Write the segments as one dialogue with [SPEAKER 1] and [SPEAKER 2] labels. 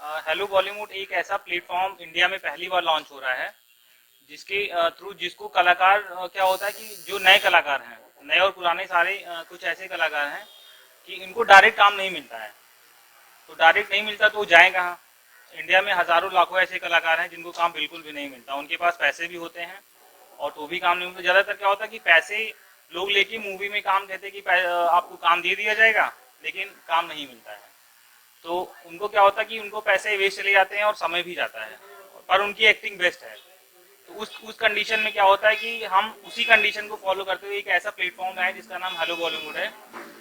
[SPEAKER 1] Hello Bollywood एक ऐसा platform India में पहली बार लॉन्च हो रहा है जिसके थ्रू जिसको कलाकार क्या होता है कि जो नए कलाकार हैं, नए और पुराने सारे कुछ ऐसे कलाकार हैं कि इनको डायरेक्ट काम नहीं मिलता है। तो डायरेक्ट नहीं मिलता तो वो जाए कहाँ। इंडिया में हजारों लाखों ऐसे कलाकार हैं जिनको काम बिल्कुल भी नहीं मिलता, उनके पास पैसे भी होते हैं और तो भी काम नहीं मिलता। ज़्यादातर क्या होता है कि पैसे लोग लेके मूवी में काम कहते हैं कि आपको काम दे दिया जाएगा, लेकिन काम नहीं मिलता है। तो उनको क्या होता है कि उनको पैसे वेस्ट चले जाते हैं और समय भी जाता है, पर उनकी एक्टिंग बेस्ट है। तो उस कंडीशन में क्या होता है कि हम उसी कंडीशन को फॉलो करते हुए एक ऐसा प्लेटफॉर्म है जिसका नाम हेलो बॉलीवुड है।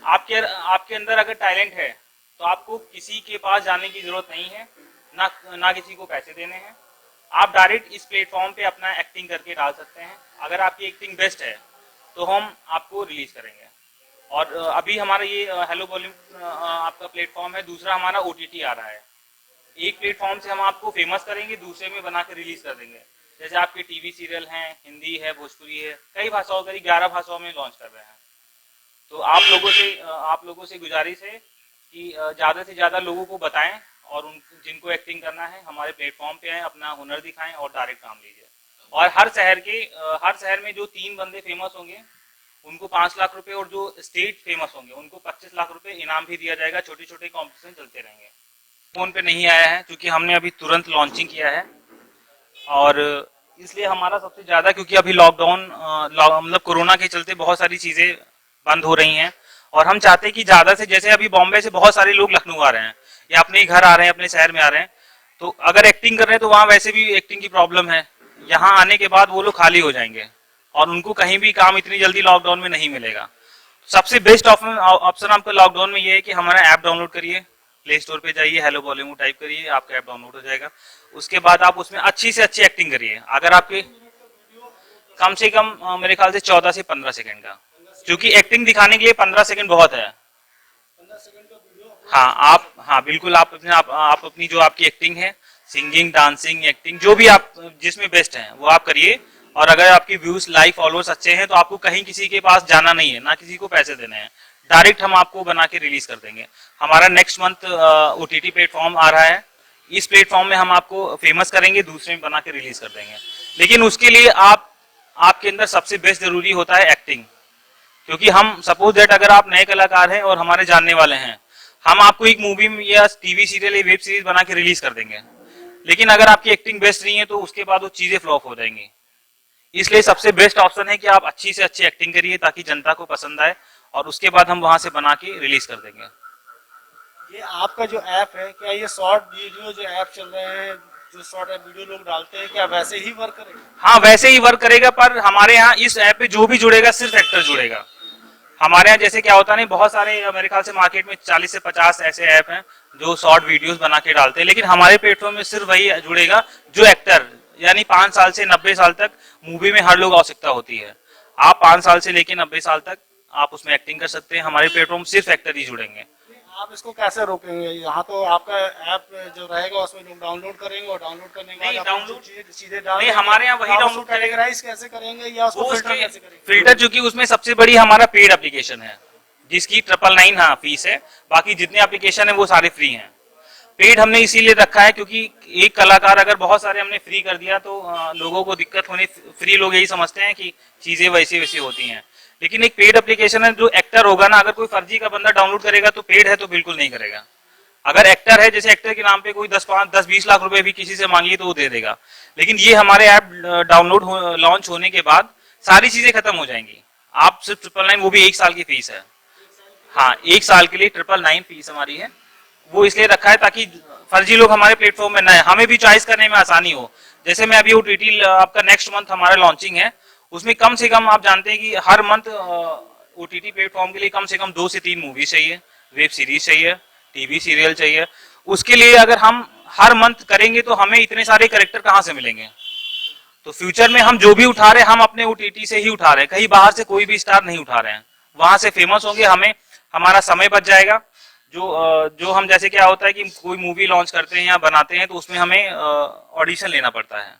[SPEAKER 1] आपके अंदर अगर टैलेंट है तो आपको किसी के पास जाने की जरूरत नहीं है, ना किसी को पैसे देने हैं। आप डायरेक्ट इस प्लेटफॉर्म पे अपना एक्टिंग करके डाल सकते हैं। अगर आपकी एक्टिंग बेस्ट है तो हम आपको रिलीज करेंगे। और अभी हमारा ये हेलो बॉलीवुड आपका प्लेटफॉर्म है। दूसरा हमारा ओटीटी आ रहा है। एक प्लेटफॉर्म से हम आपको फेमस करेंगे, दूसरे में बना के रिलीज कर देंगे। जैसे आपके टीवी सीरियल हैं, हिंदी है, भोजपुरी है, कई भाषाओं, करीब 11 भाषाओं में लॉन्च कर रहे हैं। तो आप लोगों से गुजारिश है कि ज़्यादा से ज़्यादा लोगों को बताएं और उन जिनको एक्टिंग करना है हमारे प्लेटफॉर्म पे आए, अपना हुनर दिखाएं और डायरेक्ट काम लीजिए। और हर शहर में जो 3 बंदे फेमस होंगे उनको 5 लाख रुपए, और जो स्टेट फेमस होंगे उनको 25 लाख रुपए इनाम भी दिया जाएगा। छोटे छोटे कॉम्पिटिशन चलते रहेंगे। फोन पे नहीं आया है क्योंकि हमने अभी तुरंत लॉन्चिंग किया है, और इसलिए हमारा सबसे ज़्यादा, क्योंकि अभी लॉकडाउन मतलब कोरोना के चलते बहुत सारी चीज़ें बंद हो रही हैं, और हम चाहते हैं कि ज़्यादा से, जैसे अभी बॉम्बे से बहुत सारे लोग लखनऊ आ रहे हैं या अपने घर आ रहे हैं, अपने शहर में आ रहे हैं, तो अगर एक्टिंग कर रहे हैं तो वहाँ वैसे भी एक्टिंग की प्रॉब्लम है। यहाँ आने के बाद वो लोग खाली हो जाएंगे और उनको कहीं भी काम इतनी जल्दी लॉकडाउन में नहीं मिलेगा। सबसे बेस्ट ऑप्शन आपका लॉकडाउन में ये है कि हमारा ऐप डाउनलोड करिए, प्ले स्टोर पे जाइए, हेलो बॉलीवुड टाइप करिए, आपका ऐप डाउनलोड हो जाएगा। उसके बाद आप उसमें अच्छी से अच्छी एक्टिंग करिए। अगर आपके कम से कम मेरे ख्याल से 14 से 15 सेकंड का, क्योंकि एक्टिंग दिखाने के लिए 15 सेकंड बहुत है। हाँ बिल्कुल, आप अपनी जो आपकी एक्टिंग है, सिंगिंग, डांसिंग, एक्टिंग, जो भी आप जिसमें बेस्ट हैं वो आप करिए। और अगर आपकी व्यूज, लाइक, फॉलोअर्स अच्छे हैं तो आपको कहीं किसी के पास जाना नहीं है, ना किसी को पैसे देने हैं। डायरेक्ट हम आपको बना के रिलीज कर देंगे। हमारा नेक्स्ट मंथ ओटीटी प्लेटफॉर्म आ रहा है। इस प्लेटफॉर्म में हम आपको फेमस करेंगे, दूसरे में बना के रिलीज कर देंगे। लेकिन उसके लिए आपके अंदर सबसे बेस्ट जरूरी होता है एक्टिंग। क्योंकि हम सपोज दैट अगर आप नए कलाकार हैं और हमारे जानने वाले हैं, हम आपको एक मूवी या टीवी सीरियल या वेब सीरीज बना के रिलीज कर देंगे, लेकिन अगर आपकी एक्टिंग बेस्ट नहीं है तो उसके बाद वो चीजें फ्लॉप हो जाएंगी। इसलिए सबसे बेस्ट ऑप्शन है कि आप अच्छी से अच्छी एक्टिंग करिए ताकि जनता को पसंद आए, और उसके बाद हम वहां से बना के रिलीज कर देंगे।
[SPEAKER 2] ये आपका जो ऐप है, क्या ये शॉर्ट वीडियो जो ऐप चल रहे हैं, जो शॉर्ट वीडियो लोग डालते हैं, क्या वैसे ही वर्क करेगा?
[SPEAKER 1] हाँ, वैसे ही वर्क करेगा, पर हमारे यहाँ इस ऐप पे जो भी जुड़ेगा सिर्फ एक्टर जुड़ेगा। हमारे यहाँ जैसे क्या होता नहीं, बहुत सारे मेरे ख्याल से मार्केट में 40 से 50 ऐसे ऐप हैं जो शॉर्ट वीडियोस बना के डालते हैं, लेकिन हमारे प्लेटफॉर्म में सिर्फ वही जुड़ेगा जो एक्टर, यानी 5 साल से 90 साल तक मूवी में हर लोग आवश्यकता होती है। आप 5 साल से लेकर 90 साल तक आप उसमें एक्टिंग कर सकते हैं। हमारे प्लेटफॉर्म सिर्फ एक्टर ही जुड़ेंगे।
[SPEAKER 2] आप इसको कैसे रोकेंगे? यहाँ तो आपका ऐप जो रहेगा उसमें लोग डाउनलोड करेंगे और डाउनलोड करने के बाद
[SPEAKER 1] डाउनलोड
[SPEAKER 2] सीधे डाल
[SPEAKER 1] नहीं, हमारे यहाँ वही डाउनलोड करेगा।
[SPEAKER 2] कैसे करेंगे या उसको फिल्टर कैसे करेंगे?
[SPEAKER 1] फिल्टर, चूंकि उसमें सबसे बड़ी हमारा पेड एप्लीकेशन है जिसकी 999 हाँ फीस है, बाकी जितने एप्लीकेशन है वो सारे फ्री हैं। पेड हमने इसीलिए रखा है क्योंकि एक कलाकार अगर बहुत सारे हमने फ्री कर दिया तो लोगों को दिक्कत होने, फ्री लोग यही समझते हैं कि चीजें वैसी वैसी होती हैं। लेकिन एक पेड एप्लीकेशन है, जो एक्टर होगा ना, अगर कोई फर्जी का बंदा डाउनलोड करेगा तो पेड है तो बिल्कुल नहीं करेगा। अगर एक्टर है, जैसे एक्टर के नाम पे कोई 10-20 लाख रुपए भी किसी से मांगिए तो वो दे देगा। लेकिन ये हमारे ऐप डाउनलोड लॉन्च होने के बाद सारी चीजें खत्म हो जाएंगी। आप सिर्फ 999, वो भी 1 साल की फीस है। हाँ, 1 साल के लिए 999 फीस हमारी है। वो इसलिए रखा है ताकि फर्जी लोग हमारे प्लेटफॉर्म में न आए, हमें भी चॉइस करने में आसानी हो। जैसे मैं अभी ओटीटी आपका नेक्स्ट मंथ हमारा लॉन्चिंग है, उसमें कम से कम आप जानते हैं कि हर मंथ ओटीटी प्लेटफॉर्म के लिए कम से कम 2 से 3 मूवी चाहिए, वेब सीरीज चाहिए, टीवी सीरियल चाहिए। उसके लिए अगर हम हर मंथ करेंगे तो हमें इतने सारे कैरेक्टर कहाँ से मिलेंगे? तो फ्यूचर में हम जो भी उठा रहे हैं, हम अपने ओटीटी से ही उठा रहे हैं, कहीं बाहर से कोई भी स्टार नहीं उठा रहे हैं। वहां से फेमस होंगे, हमारा समय बच जाएगा। जो हम, जैसे क्या होता है कि कोई मूवी लॉन्च करते हैं या बनाते हैं तो उसमें हमें ऑडिशन लेना पड़ता है।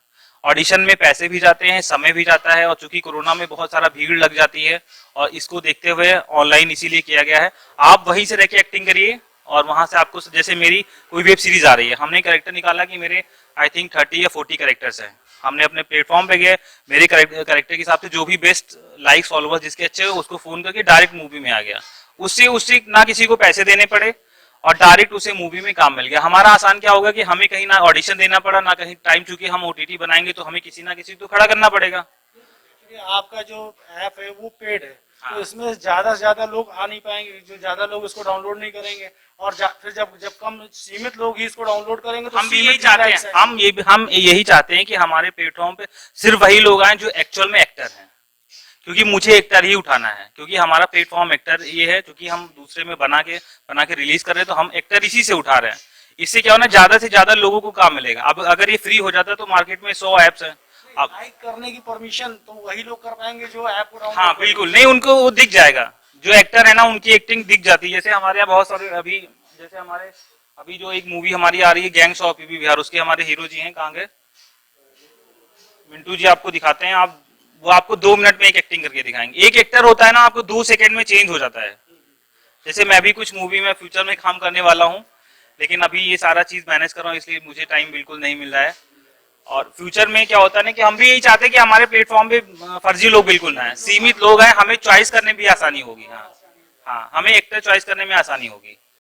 [SPEAKER 1] ऑडिशन में पैसे भी जाते हैं, समय भी जाता है, और चूंकि कोरोना में बहुत सारा भीड़ लग जाती है, और इसको देखते हुए ऑनलाइन इसीलिए किया गया है। आप वहीं से रह के एक्टिंग करिए और वहां से आपको, जैसे मेरी कोई वेब सीरीज आ रही है, हमने कैरेक्टर निकाला कि मेरे आई थिंक 30 या 40 कैरेक्टर्स हैं, हमने अपने प्लेटफॉर्म पे गए, मेरे कैरेक्टर के हिसाब से जो भी बेस्ट लाइक्स फॉलोअर्स जिसके अच्छे हो उसको फोन करके डायरेक्ट मूवी में आ गया, उससे उससे ना किसी को पैसे देने पड़े और डायरेक्ट उसे मूवी में काम मिल गया। हमारा आसान क्या होगा कि हमें कहीं ना ऑडिशन देना पड़ा ना कहीं टाइम, चूंकि हम ओटीटी बनाएंगे तो हमें किसी ना किसी तो खड़ा करना पड़ेगा।
[SPEAKER 2] आपका जो ऐप है वो पेड है,
[SPEAKER 1] हाँ।
[SPEAKER 2] तो इसमें ज्यादा से ज्यादा लोग आ नहीं पाएंगे, जो ज्यादा लोग इसको डाउनलोड नहीं करेंगे, और फिर जब जब कम सीमित लोग ही इसको डाउनलोड करेंगे तो
[SPEAKER 1] हम भी यही
[SPEAKER 2] सीमित
[SPEAKER 1] चाहते
[SPEAKER 2] likes
[SPEAKER 1] हैं,
[SPEAKER 2] आएंगे।
[SPEAKER 1] हम यही चाहते हैं कि हमारे प्लेटफॉर्म पे सिर्फ वही लोग आए जो एक्चुअल में एक्टर हैं, क्योंकि मुझे एक्टर ही उठाना है, क्योंकि हमारा प्लेटफॉर्म एक्टर ये है, क्योंकि हम दूसरे में बना के रिलीज कर रहे हैं तो हम एक्टर इसी से उठा रहे हैं। इससे क्या होना, ज्यादा से ज्यादा लोगों को काम मिलेगा। अब अगर ये फ्री हो जाता तो मार्केट में 100 ऐप्स हैं। अब
[SPEAKER 2] लाइक करने की परमिशन तो वही लोग कर पाएंगे जो ऐप को डाउनलोड
[SPEAKER 1] हाँ बिल्कुल नहीं, उनको वो दिख जाएगा, जो एक्टर है ना उनकी एक्टिंग दिख जाती है। जैसे हमारे यहाँ बहुत सारे अभी, जैसे हमारे अभी जो एक मूवी हमारी आ रही है गैंग्स ऑफ यूपी बिहार, उसके हमारे हीरो जी हैं, कहाँ गए मिंटू जी, आपको दिखाते हैं, आप वो आपको 2 मिनट में एक एक्टिंग करके दिखाएंगे। एक एक्टर होता है ना, आपको 2 सेकंड में चेंज हो जाता है। जैसे मैं भी कुछ मूवी में फ्यूचर में काम करने वाला हूँ, लेकिन अभी ये सारा चीज मैनेज कर रहा हूँ, इसलिए मुझे टाइम बिल्कुल नहीं मिल रहा है। और फ्यूचर में क्या होता है ना कि हम भी यही चाहते हैं कि हमारे प्लेटफॉर्म पे फर्जी लोग बिल्कुल ना है, सीमित लोग हैं, हमें चॉइस करने में भी आसानी होगी। हाँ हाँ, हमें एक्टर चॉइस करने में आसानी होगी।